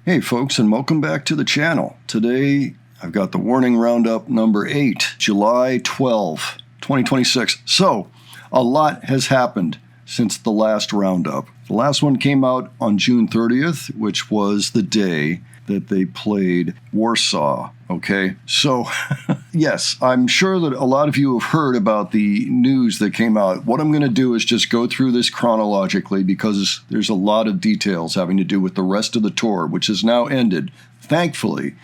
Hey folks, and welcome back to the channel. Today I've got the Warning Roundup number 8, July 12, 2026. So, a lot has happened since the last Roundup. The last one came out on June 30th, which was the day that they played Warsaw, okay? So, yes, I'm sure that a lot of you have heard about the news that came out. What I'm going to do is just go through this chronologically because there's a lot of details having to do with the rest of the tour, which has now ended, thankfully,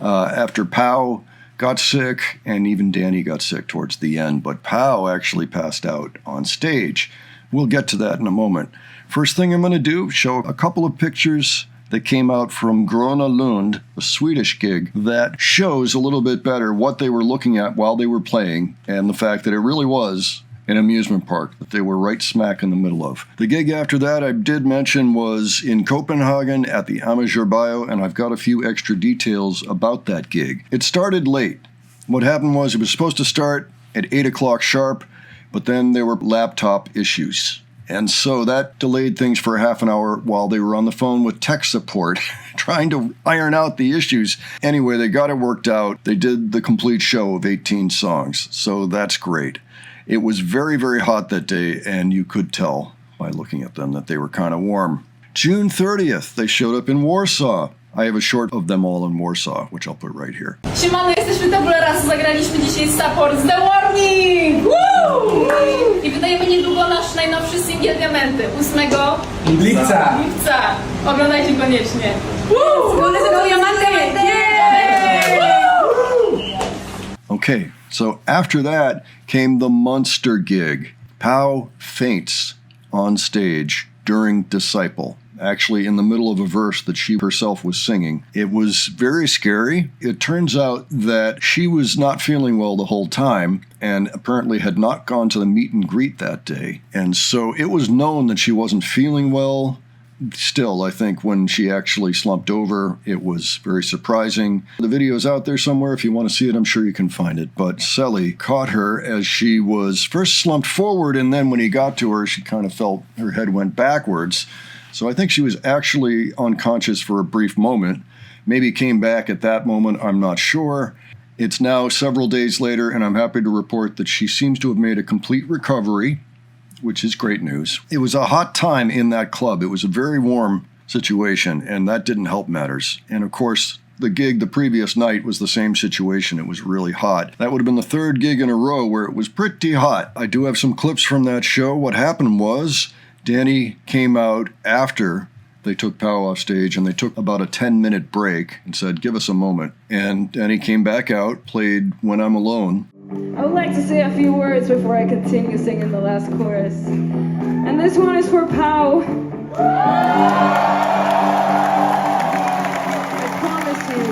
after Pau got sick, and even Danny got sick towards the end, but Pau actually passed out on stage. We'll get to that in a moment. First thing I'm going to do, show a couple of pictures that came out from Gröna Lund, a Swedish gig, that shows a little bit better what they were looking at while they were playing, and the fact that it really was an amusement park that they were right smack in the middle of. The gig after that I did mention was in Copenhagen at the Amazurbaio, and I've got a few extra details about that gig. It started late. What happened was it was supposed to start at 8 o'clock sharp, but then there were laptop issues. And so that delayed things for a half an hour while they were on the phone with tech support, trying to iron out the issues. Anyway, they got it worked out. They did the complete show of 18 songs, so that's great. It was very, very hot that day, and you could tell by looking at them that they were kind of warm. June 30th, they showed up in Warsaw. I have a short of them all in Warsaw, which I'll put right here. Siemano, jesteśmy Tabula Rasa, zagraliśmy dzisiaj support z The Warning! Woo! I wydajemy niedługo nasz najnowszy singiel Diamenty, 8 lipca. Oglądajcie koniecznie. Okay, so after that came the monster gig. Pau faints on stage during Disciple, actually in the middle of a verse that she herself was singing. It was very scary. It turns out that she was not feeling well the whole time and apparently had not gone to the meet and greet that day. And so it was known that she wasn't feeling well. Still, I think when she actually slumped over, it was very surprising. The video is out there somewhere. If you want to see it, I'm sure you can find it. But Sally caught her as she was first slumped forward, and then when he got to her, she kind of felt her head went backwards. So I think she was actually unconscious for a brief moment. Maybe came back at that moment, I'm not sure. It's now several days later, and I'm happy to report that she seems to have made a complete recovery, which is great news. It was a hot time in that club. It was a very warm situation, and that didn't help matters. And of course, the gig the previous night was the same situation. It was really hot. That would have been the third gig in a row where it was pretty hot. I do have some clips from that show. What happened was Danny came out after they took Pau off stage, and they took about a 10-minute break and said, give us a moment. And Danny came back out, played When I'm Alone. I would like to say a few words before I continue singing the last chorus. And this one is for Pau. I promise you,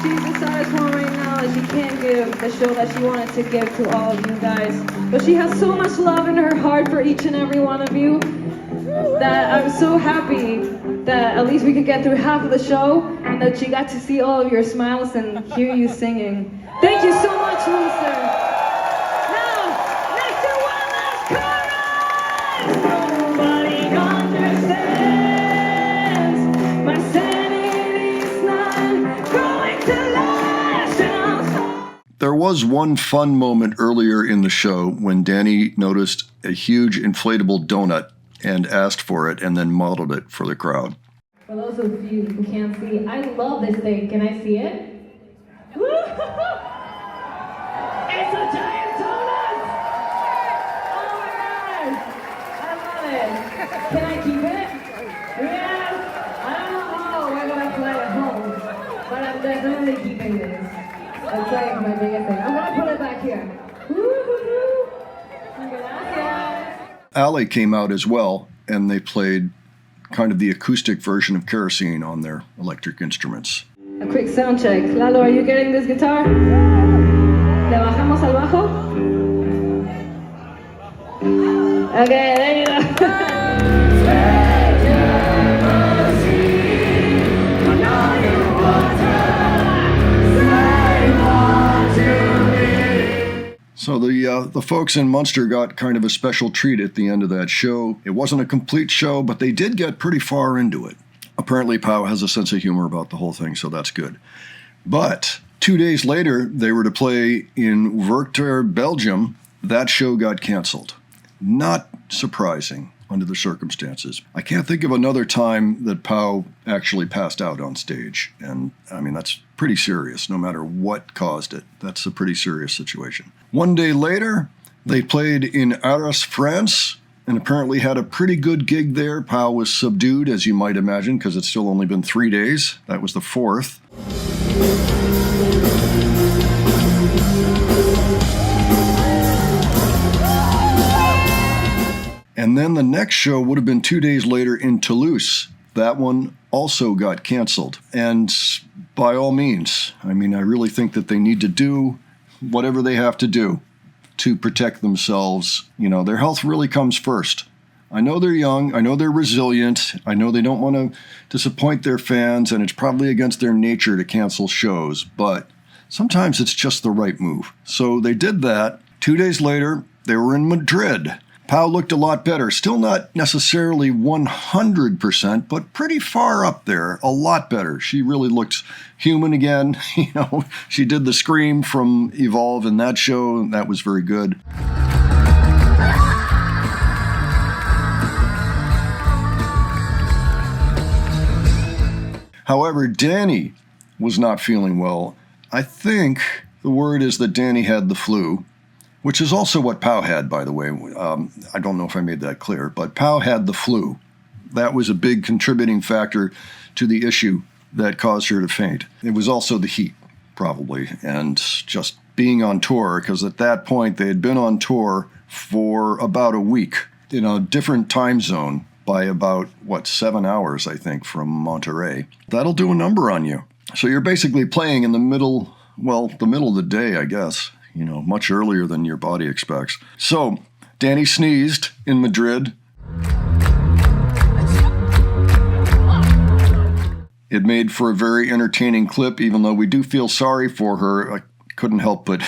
she's the saddest one right now that she can't give the show that she wanted to give to all of you guys. But she has so much love in her heart for each and every one of you that I'm so happy that at least we could get through half of the show and that she got to see all of your smiles and hear you singing. Thank you so much, Rooster. Now, let's do one last chorus. Nobody understands. My sanity's not going to last. And I'm so... There was one fun moment earlier in the show when Danny noticed a huge inflatable donut and asked for it and then modeled it for the crowd. For those of you who can't see, I love this thing. Can I see it? It's a giant donut! Oh my god! I love it! Can I keep it? Yes! I don't know how we're gonna play at home, but I'm definitely keeping this. That's like my biggest thing. I'm gonna put it back here. Woo-hoo-hoo! Gracias! Ale came out as well, and they played kind of the acoustic version of Kerosene on their electric instruments. A quick sound check. Lalo, are you getting this guitar? ¿Le bajamos al bajo? Okay, there you go. So the folks in Munster got kind of a special treat at the end of that show. It wasn't a complete show, but they did get pretty far into it. Apparently, Pau has a sense of humor about the whole thing, so that's good. But 2 days later, they were to play in Werchter, Belgium. That show got canceled. Not surprising under the circumstances. I can't think of another time that Pau actually passed out on stage. And I mean, that's pretty serious, no matter what caused it. That's a pretty serious situation. 1 day later, they played in Arras, France, and apparently had a pretty good gig there. Pau was subdued, as you might imagine, because it's still only been 3 days. That was the 4th. And then the next show would have been 2 days later in Toulouse. That one also got canceled. And by all means, I mean, I really think that they need to do whatever they have to do to protect themselves. You know, their health really comes first. I know they're young. I know they're resilient. I know they don't want to disappoint their fans, and it's probably against their nature to cancel shows. But sometimes it's just the right move. So they did that. 2 days later, they were in Madrid. Pau looked a lot better. Still not necessarily 100%, but pretty far up there. A lot better. She really looked human again. You know, she did the scream from Evolve in that show, and that was very good. However, Danny was not feeling well. I think the word is that Danny had the flu, which is also what Pau had, by the way. I don't know if I made that clear, but Pau had the flu. That was a big contributing factor to the issue that caused her to faint. It was also the heat, probably, and just being on tour, because at that point they had been on tour for about a week in a different time zone by about, 7 hours, I think, from Monterrey. That'll do a number on you. So you're basically playing in the middle of the day, I guess. You know, much earlier than your body expects. So, Danny sneezed in Madrid. It made for a very entertaining clip, even though we do feel sorry for her. I couldn't help but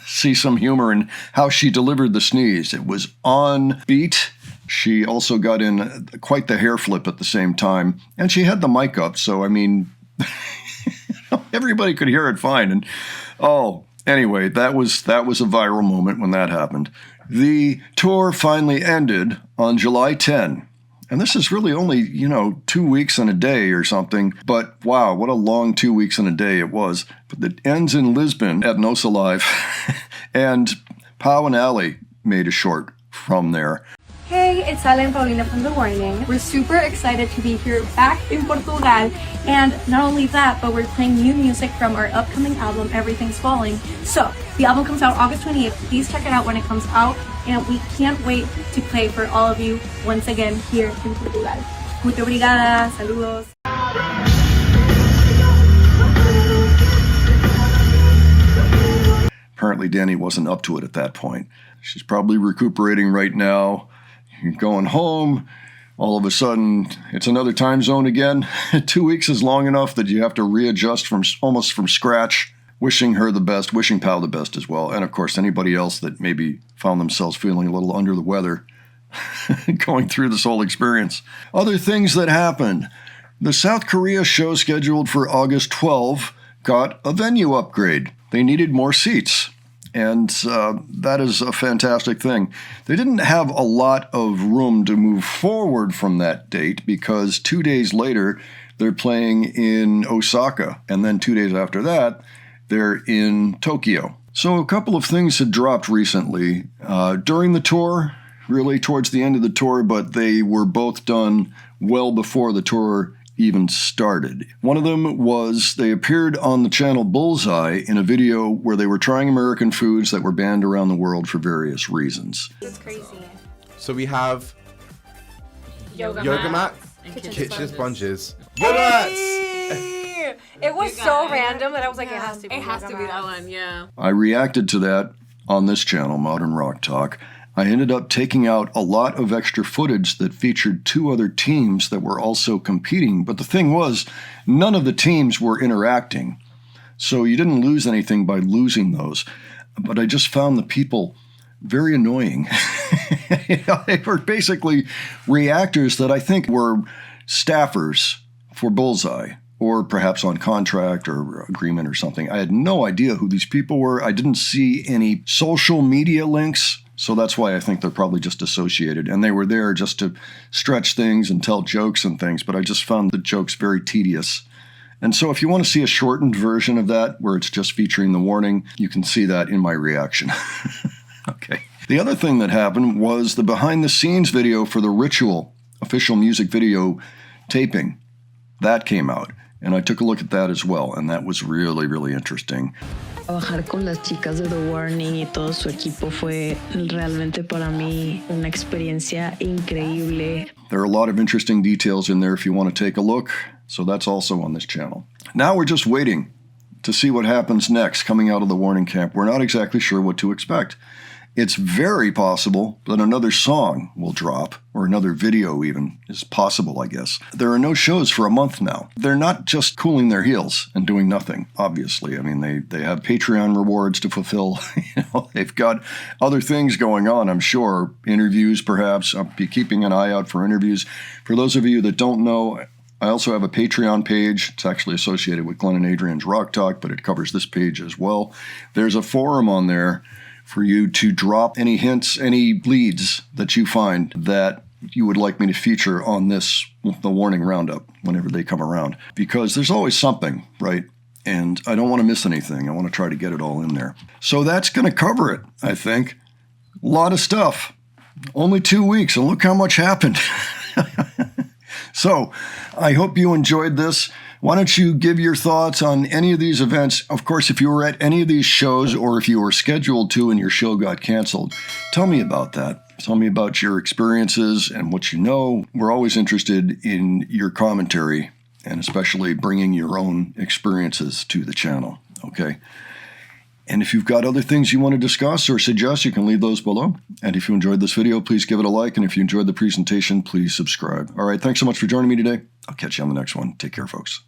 see some humor in how she delivered the sneeze. It was on beat. She also got in quite the hair flip at the same time. And she had the mic up, so, I mean, everybody could hear it fine. And, anyway, that was a viral moment when that happened. The tour finally ended on July 10. And this is really only, 2 weeks and a day or something. But wow, what a long 2 weeks and a day it was. But it ends in Lisbon at Nossa Live. And Pau and Ali made a short from there. Hey, it's Ale and Paulina from The Warning. We're super excited to be here back in Portugal. And not only that, but we're playing new music from our upcoming album, Everything's Falling. So, the album comes out August 28th. Please check it out when it comes out. And we can't wait to play for all of you once again here in Portugal. Muito obrigada. Saludos. Apparently, Danny wasn't up to it at that point. She's probably recuperating right now. You're going home. All of a sudden, it's another time zone again. 2 weeks is long enough that you have to readjust almost from scratch. Wishing her the best, wishing Pau the best as well. And of course, anybody else that maybe found themselves feeling a little under the weather going through this whole experience. Other things that happened. The South Korea show scheduled for August 12 got a venue upgrade. They needed more seats. And that is a fantastic thing. They didn't have a lot of room to move forward from that date because 2 days later, they're playing in Osaka. And then 2 days after that, they're in Tokyo. So a couple of things had dropped recently during the tour, really towards the end of the tour, but they were both done well before the tour even started. One of them was they appeared on the channel Bullseye in a video where they were trying American foods that were banned around the world for various reasons. It's crazy. So we have yoga mats, kitchen sponges. Yoga mats! It was so random that I was like, it has to be. It has to be that one, yeah. I reacted to that on this channel, Modern Rock Talk. I ended up taking out a lot of extra footage that featured 2 other teams that were also competing. But the thing was, none of the teams were interacting. So you didn't lose anything by losing those. But I just found the people very annoying. They were basically reactors that I think were staffers for Bullseye, or perhaps on contract or agreement or something. I had no idea who these people were. I didn't see any social media links, so that's why I think they're probably just associated. And they were there just to stretch things and tell jokes and things, but I just found the jokes very tedious. And so if you want to see a shortened version of that, where it's just featuring the warning, you can see that in my reaction. Okay. The other thing that happened was the behind-the-scenes video for the Ritual official music video taping. That came out, and I took a look at that as well, and that was really, really interesting. Trabajar con las chicas de The Warning y todo su equipo fue realmente para mí una experiencia increíble. There are a lot of interesting details in there if you want to take a look, so that's also on this channel. Now we're just waiting to see what happens next coming out of the Warning camp. We're not exactly sure what to expect. It's very possible that another song will drop, or another video even, is possible, I guess. There are no shows for a month now. They're not just cooling their heels and doing nothing, obviously. I mean, they have Patreon rewards to fulfill. They've got other things going on, I'm sure. Interviews, perhaps. I'll be keeping an eye out for interviews. For those of you that don't know, I also have a Patreon page. It's actually associated with Glenn and Adrian's Rock Talk, but it covers this page as well. There's a forum on there for you to drop any hints, any leads that you find that you would like me to feature on this, the Warning Roundup, whenever they come around. Because there's always something, right? And I don't want to miss anything. I want to try to get it all in there. So that's going to cover it, I think. A lot of stuff. Only 2 weeks, and look how much happened. So I hope you enjoyed this. Why don't you give your thoughts on any of these events? Of course, if you were at any of these shows, or if you were scheduled to and your show got canceled, tell me about that. Tell me about your experiences and what you know. We're always interested in your commentary, and especially bringing your own experiences to the channel, okay? And if you've got other things you want to discuss or suggest, you can leave those below. And if you enjoyed this video, please give it a like. And if you enjoyed the presentation, please subscribe. All right, thanks so much for joining me today. I'll catch you on the next one. Take care, folks.